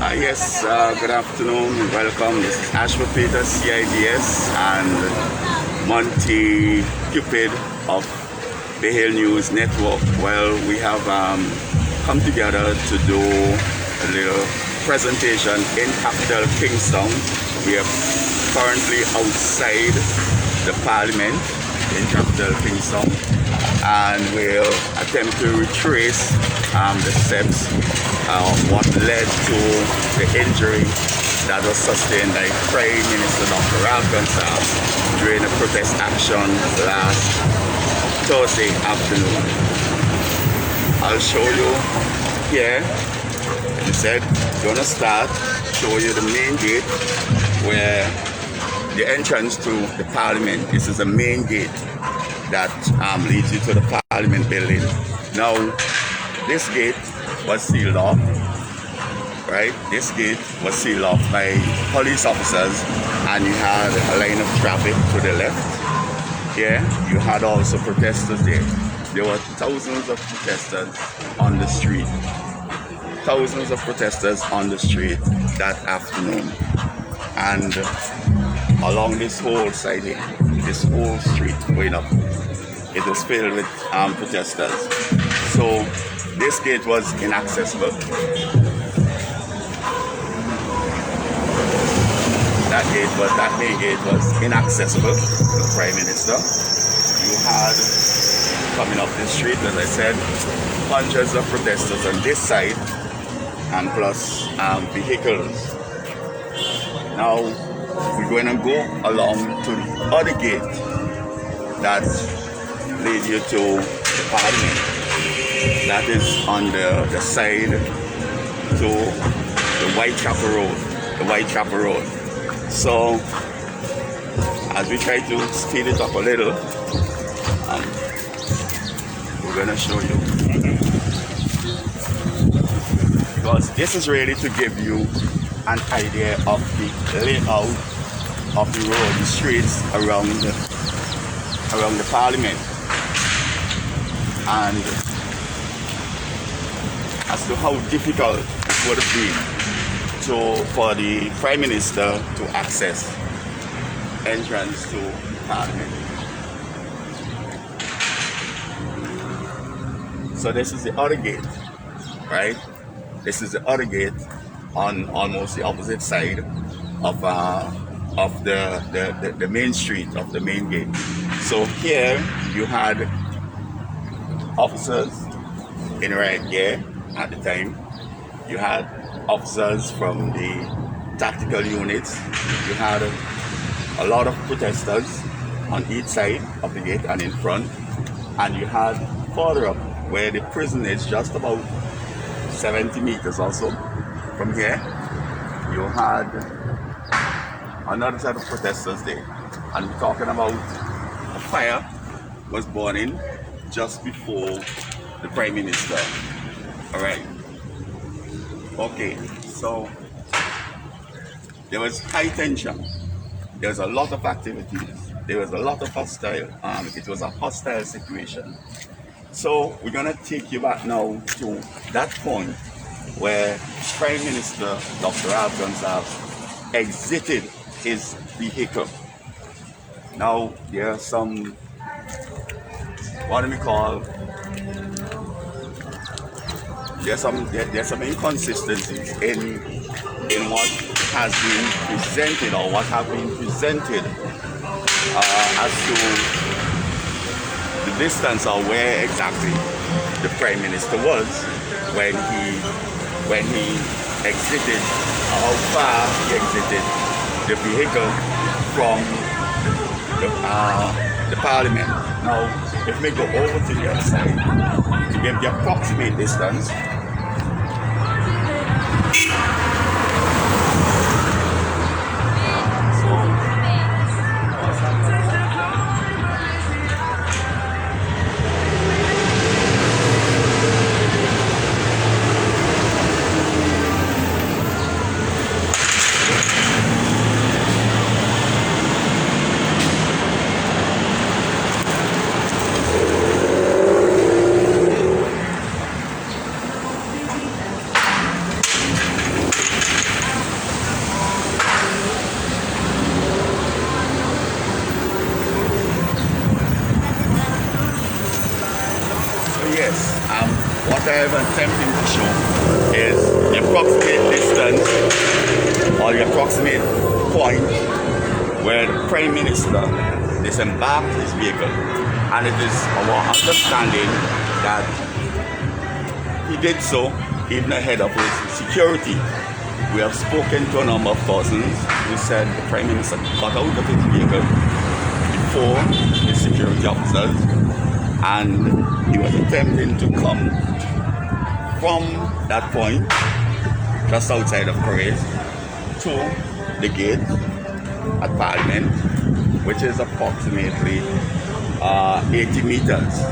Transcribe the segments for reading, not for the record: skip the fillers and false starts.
Good afternoon. Welcome. This is Ashford Peter, CIBS, and Monty Cupid of Bayhill News Network. Well, we have come together to do a little presentation in capital Kingston. We are currently outside the Parliament in capital Kingston, and we'll attempt to retrace the steps of what led to the injury that was sustained by Prime Minister Dr. Gonsalves during a protest action last Thursday afternoon. I'll show you here. As I said, I'm gonna start show you the main gate where the entrance to the Parliament. This is the main gate that leads you to the Parliament building. Now, this gate was sealed off, right? This gate was sealed off by police officers, and you had a line of traffic to the left. Here, you had also protesters there. There were thousands of protesters on the street. Thousands of protesters on the street that afternoon. And along this whole side here, this whole street going up, it was filled with protesters. So this gate was inaccessible. That main gate was inaccessible to the Prime Minister. You had, coming up this street, as I said, hundreds of protesters on this side, and plus vehicles. Now we're going to go along to the other gate that leads you to the Parliament. That is on the side to the Whitechapel Road. The Whitechapel Road. So as we try to speed it up a little, we're going to show you. Because this is really to give you an idea of the layout of the road, the streets around the Parliament, and as to how difficult it would be for the Prime Minister to access entrance to Parliament. So this is the other gate, right? This is the other gate on almost the opposite side of the main street, of the main gate. So here you had officers in riot gear at the time. You had officers from the tactical units. You had a lot of protesters on each side of the gate and in front. And you had further up where the prison is, just about 70 meters or so from here, you had another set of protesters there. And we're talking about a fire was burning just before the Prime Minister. Alright. Okay, so there was high tension. There was a lot of activities. There was a lot of hostile. It was a hostile situation. So we're gonna take you back now to that point where Prime Minister Dr. Gonsalves exited his vehicle. Now there are some, what do we call? There's some inconsistencies in what has been presented, or what have been presented as to the distance or where exactly the Prime Minister was when he exited, or how far he exited the vehicle from the Parliament. Now, if we go over to the other side to give the approximate distance, I am attempting to show is the approximate distance or the approximate point where the Prime Minister disembarked his vehicle. And it is our understanding that he did so even ahead of his security. We have spoken to a number of persons who said the Prime Minister got out of his vehicle before the security officers, and he was attempting to come from that point just outside of Parade to the gate at Parliament, which is approximately 80 meters,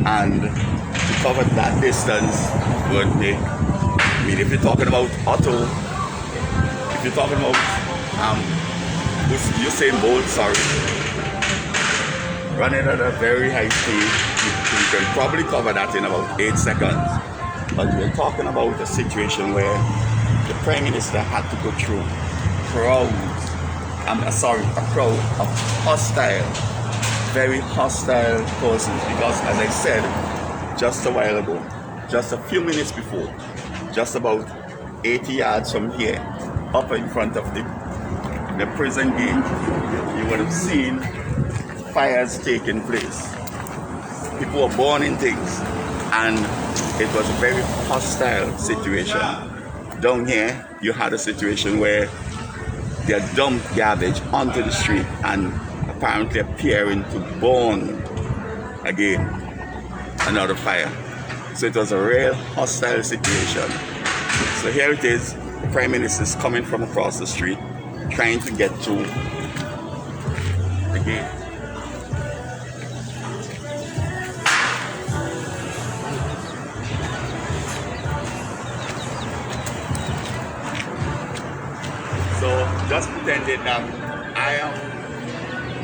and to cover that distance would take, I mean, if you're talking about auto, if you're talking about Usain Bolt, running at a very high speed, you can probably cover that in about 8 seconds. But we're talking about a situation where the Prime Minister had to go through a crowd of hostile, very hostile persons, because as I said just a while ago, just a few minutes before, just about 80 yards from here, up in front of the prison gate, you would have seen fires taking place. People were burning things, and it was a very hostile situation. Down here, you had a situation where they dumped garbage onto the street and apparently appearing to burn again another fire. So it was a real hostile situation. So here it is, the Prime Minister is coming from across the street, trying to get to the gate. So just pretending that I am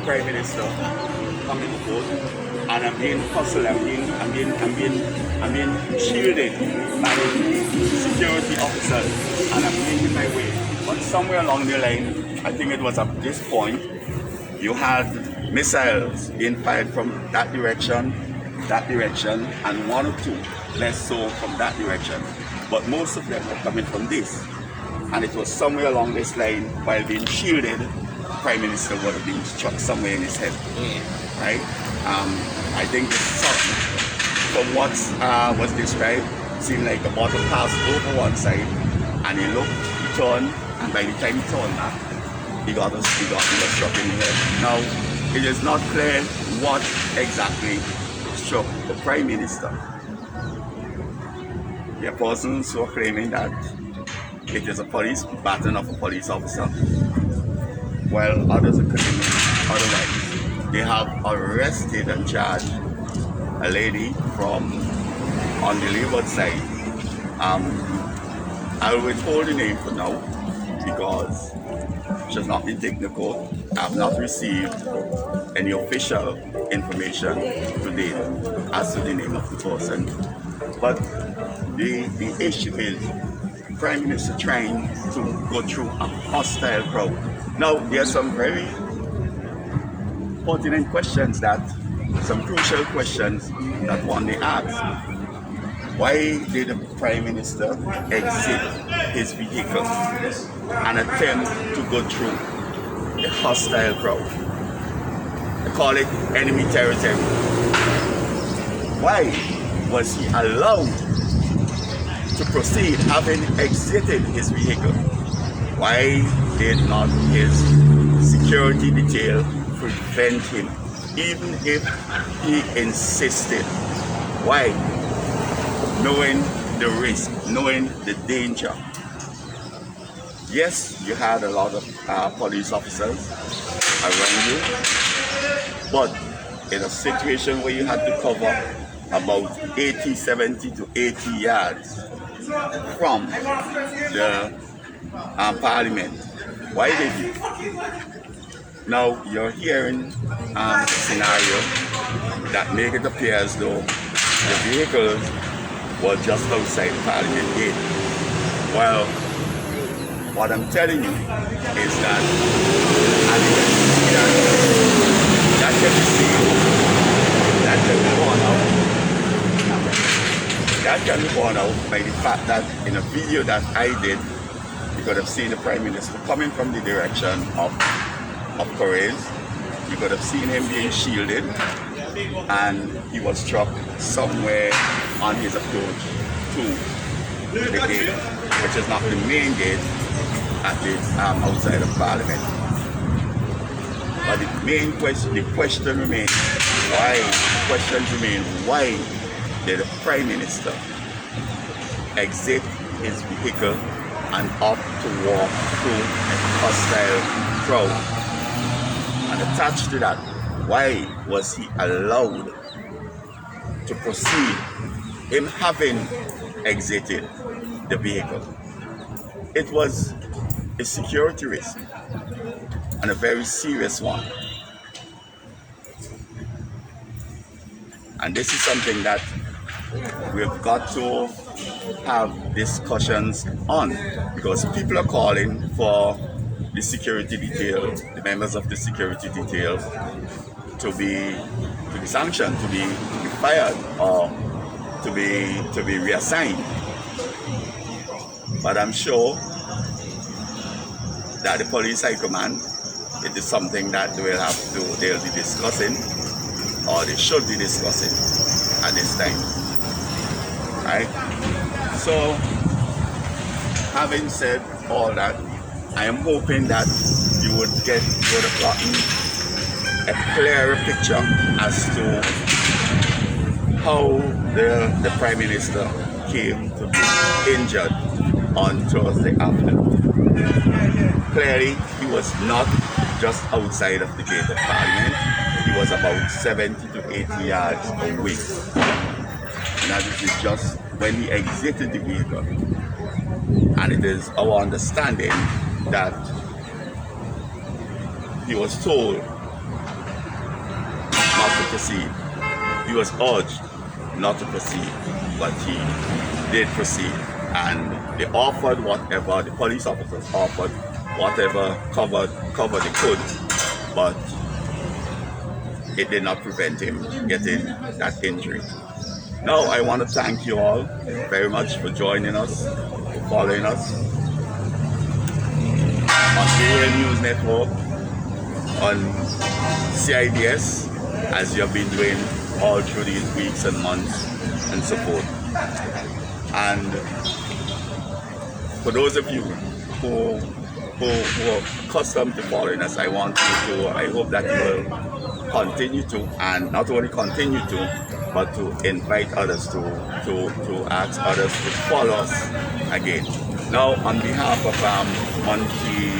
Prime Minister coming forth, and I'm being hustled, I'm being shielded by security officers, and I'm making my way. But somewhere along the line, I think it was at this point, you had missiles being fired from that direction, and one or two less so from that direction. But most of them were coming from this. And it was somewhere along this line, while being shielded, the Prime Minister would have been struck somewhere in his head. Right? I think from what was described, it seemed like the bottle passed over one side, and he looked, he turned, and by the time he turned back, he was struck in the head. Now, it is not clear what exactly struck the Prime Minister. There are persons who are claiming that it is a police baton of a police officer, while others are claiming otherwise. They have arrested and charged a lady from on the Labour side. I'll withhold the name for now because she has not been taken to court. I have not received any official information to date as to the name of the person. But the issue is Prime Minister trying to go through a hostile crowd. Now, there are some very pertinent questions some crucial questions that one may ask. Why did the Prime Minister exit his vehicle and attempt to go through a hostile crowd? They call it enemy territory. Why was he allowed to proceed having exited his vehicle? Why did not his security detail prevent him, even if he insisted? Why? Knowing the risk, knowing the danger. Yes, you had a lot of police officers around you, but in a situation where you had to cover about 70 to 80 yards from the Parliament, why did you? Now you're hearing a scenario that make it appear as though the vehicles were just outside the Parliament gate. Well, what I'm telling you is that that can be seen, that can be gone out, That can be borne out by the fact that in a video that I did, you could have seen the Prime Minister coming from the direction of Perez. You could have seen him being shielded, and he was struck somewhere on his approach to the gate, which is not the main gate at the outside of Parliament. But the main question, the question remains, why did the Prime Minister exit his vehicle and opt to walk through a hostile crowd? And attached to that, why was he allowed to proceed, him having exited the vehicle? It was a security risk, and a very serious one. And this is something that we've got to have discussions on, because people are calling for the security detail, the members of the security detail, to be sanctioned, to be fired, or to be reassigned. But I'm sure that the police high command, it is something that they'll be discussing, or they should be discussing at this time, right? So, having said all that, I am hoping that you would have gotten a clearer picture as to how the Prime Minister came to be injured on Thursday afternoon. Clearly, he was not just outside of the gate of Parliament. He was about 70 to 80 yards away. Now, this is just when he exited the vehicle. And it is our understanding that he was told not to proceed. He was urged not to proceed, but he did proceed. And they offered whatever, the police officers offered whatever cover they could, but it did not prevent him getting that injury. Now, I want to thank you all very much for joining us, for following us on Bayhill News Network, on CIBS, as you have been doing all through these weeks and months and so forth. And for those of you who are accustomed to following us, I hope that you will continue to, and not only continue to, but to invite others to ask others to follow us again. Now, on behalf of Monty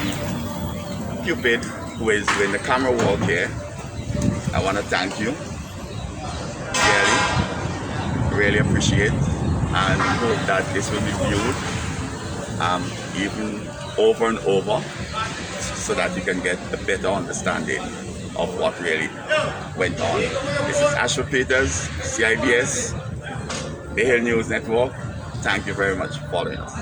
Cupid, who is doing the camera work here, I want to thank you. Really appreciate, and hope that this will be viewed even over and over, so that you can get a better understanding of what really went on. This is Ashford Peters, CIBS, Bayhill News Network. Thank you very much for following us.